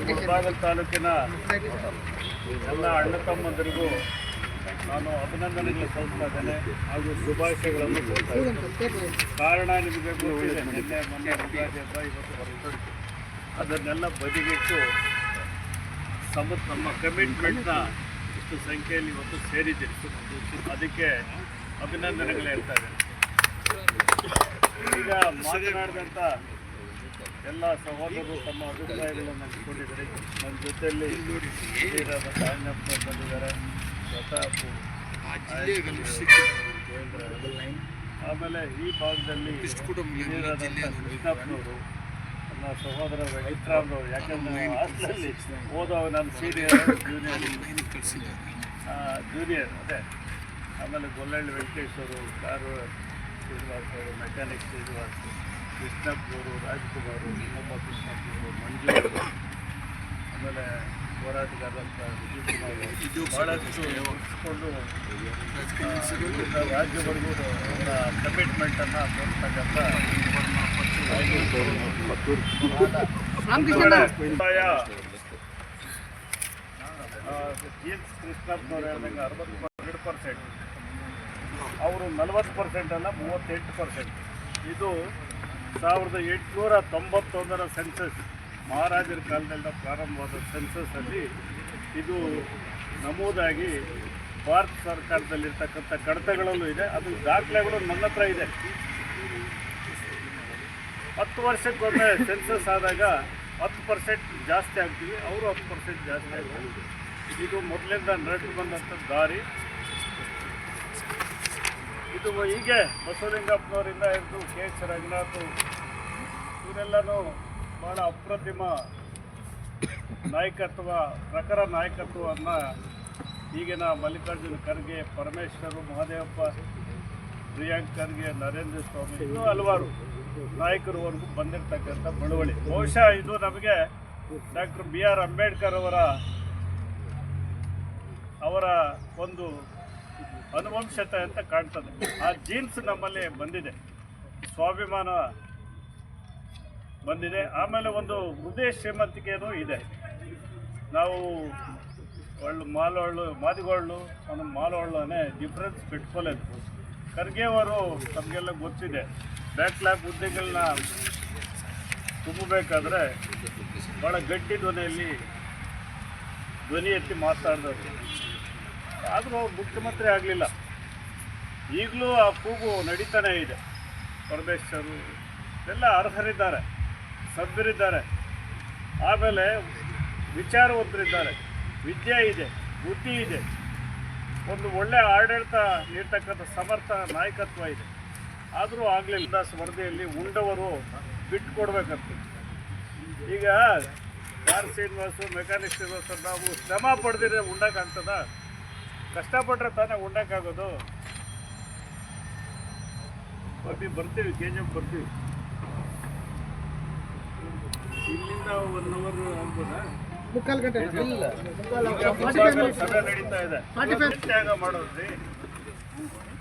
ಮುಳಬಾಗಿಲು ತಾಲೂಕಿನ ಎಲ್ಲ ಅಣ್ಣ ತಮ್ಮಂದರಿಗೂ ನಾನು ಅಭಿನಂದನೆಗಳು ಸಲ್ಲಿಸ್ತಾ ಇದ್ದೇನೆ ಹಾಗೂ ಶುಭಾಶಯಗಳನ್ನು ಕೊಡ್ತಾ ಇದ್ದೇನೆ. ಕಾರಣ ನಿಮಗೆ ಗೊತ್ತಿದೆ, ನಿನ್ನೆ ಮೊನ್ನೆ ಯುಗಾದಿ ಹಬ್ಬ ಇವತ್ತು ಹೊರತುಪಡಿಸಿ ಅದನ್ನೆಲ್ಲ ಬದಿಗಿಟ್ಟು ನಮ್ಮ ಕಮಿಟ್ಮೆಂಟ್ನ ಇಷ್ಟು ಸಂಖ್ಯೆಯಲ್ಲಿ ಇವತ್ತು ಸೇರಿದ್ದೀರಿ. ಅದಕ್ಕೆ ಅಭಿನಂದನೆಗಳು ಹೇಳ್ತಾ ಇದ್ದೇನೆ. ಈಗ ಮಾತನಾಡಿದಂಥ ಎಲ್ಲ ಸಹೋದರರು ತಮ್ಮ ಅಭಿಪ್ರಾಯಗಳನ್ನು ಹಂಚಿಕೊಂಡಿದ್ದಾರೆ. ನನ್ನ ಜೊತೆಯಲ್ಲಿ ಹಿರಿಯರಾದ ಸಾಯಣ್ಣಪ್ಪನವರು ಬಂದಿದ್ದಾರೆ, ಪ್ರತಾಪು, ಆಮೇಲೆ ಈ ಭಾಗದಲ್ಲಿ ಹಿರಿಯರಾದಂಥ ಕೃಷ್ಣಪ್ಪನವರು, ನನ್ನ ಸಹೋದರ ವೆಂಕಟರಾಮ್ನವರು, ಯಾಕಂದರೆ ಹಾಸ್ಟೆಲಲ್ಲಿ ಓದೋ ನನ್ನ ಸೀನಿಯರ್ ಜೂನಿಯರ್ ಅದೇ, ಆಮೇಲೆ ಗೊಲ್ಲಹಳ್ಳಿ ವೆಂಕಟೇಶ್ ಅವರು, ಕಾರು ಶ್ರೀನಿವಾಸ್ ಅವರು, ಮೆಕ್ಯಾನಿಕ್ ಶ್ರೀನಿವಾಸ್, ಕೃಷ್ಣಪ್ಪನವರು, ರಾಜ್ಕುಮಾರು, ಮೊಹಮ್ಮದ್ ಕೃಷ್ಣಪ್ಪನವರು, ಮಂಜು ಅವರು, ಆಮೇಲೆ ಹೋರಾಟಗಾರರಂಥ ವಿಜಯ್ ಕುಮಾರ್ ಭಾಳಷ್ಟು ಉಳಿಸ್ಕೊಂಡು ರಾಜ್ಯವರೆಗೂ ಅವರ ಕಮಿಟ್ಮೆಂಟನ್ನು ತೋರಿಸ್ತಕ್ಕಂಥ ಜೀನ್ಸ್ ಕೃಷ್ಣಪ್ಪನವರು ಹೇಳಿದಂಗೆ 62%, ಅವರು 40% ಅಲ್ಲ 38%. ಇದು 1891ರ ಸೆನ್ಸಸ್, ಮಹಾರಾಜರ ಕಾಲದಿಂದ ಪ್ರಾರಂಭವಾದ ಸೆನ್ಸಸ್ಸಲ್ಲಿ ಇದು ನಮೂದಾಗಿ ಭಾರತ ಸರ್ಕಾರದಲ್ಲಿರ್ತಕ್ಕಂಥ ಕಡತಗಳಲ್ಲೂ ಇದೆ. ಅದು ದಾಖಲೆಗಳು ನನ್ನ ಹತ್ರ ಇದೆ. 10 ವರ್ಷಕ್ಕೊಮ್ಮೆ ಸೆನ್ಸಸ್ ಆದಾಗ 10% ಜಾಸ್ತಿ ಆಗ್ತೀವಿ, ಅವರು 10% ಜಾಸ್ತಿ ಆಗ್ತೀವಿ. ಇದು ಮೊದಲಿಂದ ನಡೆದು ಬಂದಂಥ ದಾರಿ. ಇದು ಹೀಗೆ ಬಸವಲಿಂಗಪ್ಪನವರಿಂದ ಹಿಡಿದು ಕೆ ಎಚ್ ರಂಗನಾಥ್ ಇವರೆಲ್ಲನೂ ಭಾಳ ಅಪ್ರತಿಮ ನಾಯಕತ್ವ, ಪ್ರಖರ ನಾಯಕತ್ವವನ್ನು ಈಗಿನ ಮಲ್ಲಿಕಾರ್ಜುನ ಖರ್ಗೆ, ಪರಮೇಶ್ವರು, ಮಹದೇವಪ್ಪ, ಪ್ರಿಯಾಂಕ್ ಖರ್ಗೆ, ನರೇಂದ್ರ ಸ್ವಾಮಿ, ಇನ್ನೂ ಹಲವಾರು ನಾಯಕರವರೆಗೂ ಬಂದಿರತಕ್ಕಂಥ ಬಳುವಳಿ. ಬಹುಶಃ ಇದು ನಮಗೆ ಡಾಕ್ಟರ್ BR ಅಂಬೇಡ್ಕರ್ ಅವರ ಒಂದು ಅನುವಂಶತೆ ಅಂತ ಕಾಣ್ತದೆ. ಆ ಜೀನ್ಸ್ ನಮ್ಮಲ್ಲಿ ಬಂದಿದೆ, ಸ್ವಾಭಿಮಾನ ಬಂದಿದೆ. ಆಮೇಲೆ ಒಂದು ಹೃದಯ ಶ್ರೀಮಂತಿಕೆಯೂ ಇದೆ. ನಾವು ಮಾದಿಗೊಳ್ಳು ಒಂದು ಮಾಲೊಳ್ಳುನೇ ಡಿಫ್ರೆನ್ಸ್ ಬಿಟ್ಕೊలేదు. ಖರ್ಗೆಯವರು ನಮಗೆಲ್ಲ ಗೊತ್ತಿದೆ, ಬ್ಯಾಕ್ಲಾಗ್ ಹುದ್ದೆಗಳನ್ನ ತುಂಬಬೇಕಾದ್ರೆ ಭಾಳ ಗಟ್ಟಿ ಧ್ವನಿ ಎತ್ತಿ ಮಾತಾಡಿದವರು. ಆದರೂ ಅವ್ರು ಮುಖ್ಯಮಂತ್ರಿ ಆಗಲಿಲ್ಲ. ಈಗಲೂ ಆ ಕೂಗು ನಡೀತಾನೇ ಇದೆ. ಪರಮೇಶ್ವರು ಎಲ್ಲ ಅರ್ಹರಿದ್ದಾರೆ, ಸಭ್ಯರಿದ್ದಾರೆ, ಆಮೇಲೆ ವಿಚಾರವಂತರಿದ್ದಾರೆ, ವಿದ್ಯೆ ಇದೆ, ಬುದ್ಧಿ ಇದೆ, ಒಂದು ಒಳ್ಳೆಯ ಆಡಳಿತ ನೀಡ್ತಕ್ಕಂಥ ಸಮರ್ಥ ನಾಯಕತ್ವ ಇದೆ. ಆದರೂ ಆಗಲಿಲ್ಲ. ಸ್ಪರ್ಧೆಯಲ್ಲಿ ಉಂಡವರು ಬಿಟ್ಟು ಕೊಡಬೇಕಂತ. ಈಗ ಕಾರ್ ಶ್ರೀನಿವಾಸು, ಮೆಕ್ಯಾನಿಕ್ ಶ್ರೀನಿವಾಸ, ನಾವು ಶ್ರಮ ಪಡೆದಿದ್ರೆ ಉಣ್ಣಕ್ಕಾಗ್ತದ? ಕಷ್ಟಪಟ್ಟರೆ ತಾನೇ ಉಣ್ಣಕ್ಕಾಗೋದು. ಬರ್ತೀವಿ, KGF ಬರ್ತೀವಿ. ಇಲ್ಲಿಂದ 1 ಅವರ್ ಆಗ್ಬೋದಾ? ಸಭೆ ನಡೀತಾ ಇದೆ. ತ್ಯಾಗ ಮಾಡೋದ್ರಿ,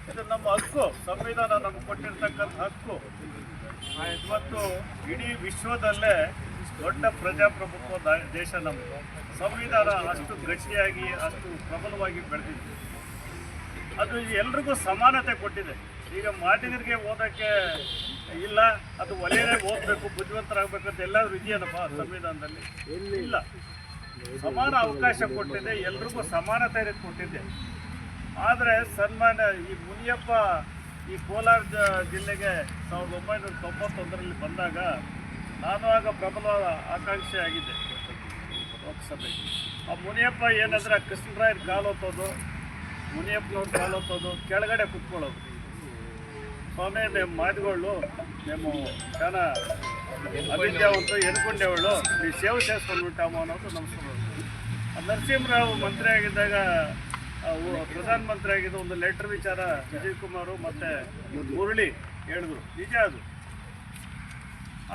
ಇದು ನಮ್ಮ ಹಕ್ಕು. ಸಂವಿಧಾನ ನಮ್ಗೆ ಕೊಟ್ಟಿರ್ತಕ್ಕಂಥ ಹಕ್ಕು. ಮತ್ತು ಇಡೀ ವಿಶ್ವದಲ್ಲೇ ದೊಡ್ಡ ಪ್ರಜಾಪ್ರಭುತ್ವ ದೇಶ ನಮ್ಮದು. ಸಂವಿಧಾನ ಅಷ್ಟು ಗಟ್ಟಿಯಾಗಿ, ಅಷ್ಟು ಪ್ರಬಲವಾಗಿ ಬೆಳೆದಿದೆ. ಅದು ಎಲ್ರಿಗೂ ಸಮಾನತೆ ಕೊಟ್ಟಿದೆ. ಈಗ ಮಾದಿಗರಿಗೆ ಓದೋಕ್ಕೆ ಇಲ್ಲ, ಅದು ಒಲೆಯೇ ಓದಬೇಕು, ಬುದ್ಧಿವಂತರಾಗಬೇಕಂತ ಎಲ್ಲಾದ್ರೂ ಇದೆಯೇನಪ್ಪ ಸಂವಿಧಾನದಲ್ಲಿ? ಇಲ್ಲ. ಸಮಾನ ಅವಕಾಶ ಕೊಟ್ಟಿದೆ, ಎಲ್ರಿಗೂ ಸಮಾನತೆ ಕೊಟ್ಟಿದೆ. ಆದರೆ ಸನ್ಮಾನ್ಯ ಈ ಮುನಿಯಪ್ಪ ಈ ಕೋಲಾರ ಜಿಲ್ಲೆಗೆ 1991ರಲ್ಲಿ ಬಂದಾಗ ನಾನು ಆಗ ಪ್ರಬಲವಾದ ಆಕಾಂಕ್ಷೆ ಆಗಿದ್ದೆ ಲೋಕಸಭೆಗೆ. ಆ ಮುನಿಯಪ್ಪ ಏನಂದರೆ ಕೃಷ್ಣರಾಯರ ಕಾಲೊತ್ತೋದು, ಮುನಿಯಪ್ಪನವ್ರ ಕಾಲೊತ್ತೋದು, ಕೆಳಗಡೆ ಕುತ್ಕೊಳ್ಳೋದು. ಸ್ವಾಮಿ ನಿಮ್ಮ ಮಾತುಗಳು ನಿಮ್ಮ చాలా ಅವಿದ್ಯಾವಂತ ಎನ್ಕೊಂಡೇವಳು, ನೀವು ಸೇವೆ ಸೇರಿಸ್ಕೊಂಡ್ಬಿಟ್ಟಮ್ಮ ಅನ್ನೋದು ನಮಸ್ಕಾರ. ನರಸಿಂಹರಾವ್ ಮಂತ್ರಿ ಆಗಿದ್ದಾಗ, ಪ್ರಧಾನಮಂತ್ರಿ ಆಗಿದ್ದ ಒಂದು ಲೆಟ್ರ್ ವಿಚಾರ ವಿಜಯ್ ಕುಮಾರು ಮತ್ತು ಮುರಳಿ ಹೇಳಿದ್ರು. ನಿಜ ಅದು.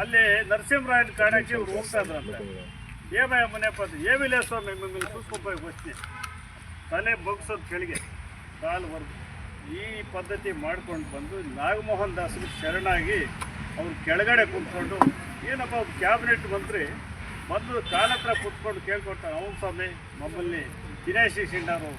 ಅಲ್ಲಿ ನರಸಿಂಹರಾಯನ ಕಾಣಕ್ಕೆ ಇವ್ರು ಹೋಗ್ತಾ ಇದ್ರಂತೆ. ಏಮಯ್ಯ ಮುನಿಯಪ್ಪ ಅದು ಏಮಿಲ್ಲ ಸ್ವಾಮಿ, మిమ్మల్ని చూసుకోపోయి వచ్చి ತಲೆ ಬಗ್ಸೋದು ಕೆಳಗೆ ಕಾಲುವರೆಗೂ ಈ ಪದ್ಧತಿ ಮಾಡ್ಕೊಂಡು ಬಂದು ನಾಗಮೋಹನ್ ದಾಸರು ಶರಣಾಗಿ ಅವ್ರು ಕೆಳಗಡೆ ಕೂತ್ಕೊಂಡು, ಏನಪ್ಪ ಕ್ಯಾಬಿನೆಟ್ ಮಂತ್ರಿ ಮೊದಲು ಕಾಲ ಹತ್ರ ಕೂತ್ಕೊಂಡು ಕೇಳ್ಕೊಳ್ತಾರೆ. ಅವ್ನು ಸ್ವಾಮಿ ಮಮ್ಮల్ని తినేసేసిండారు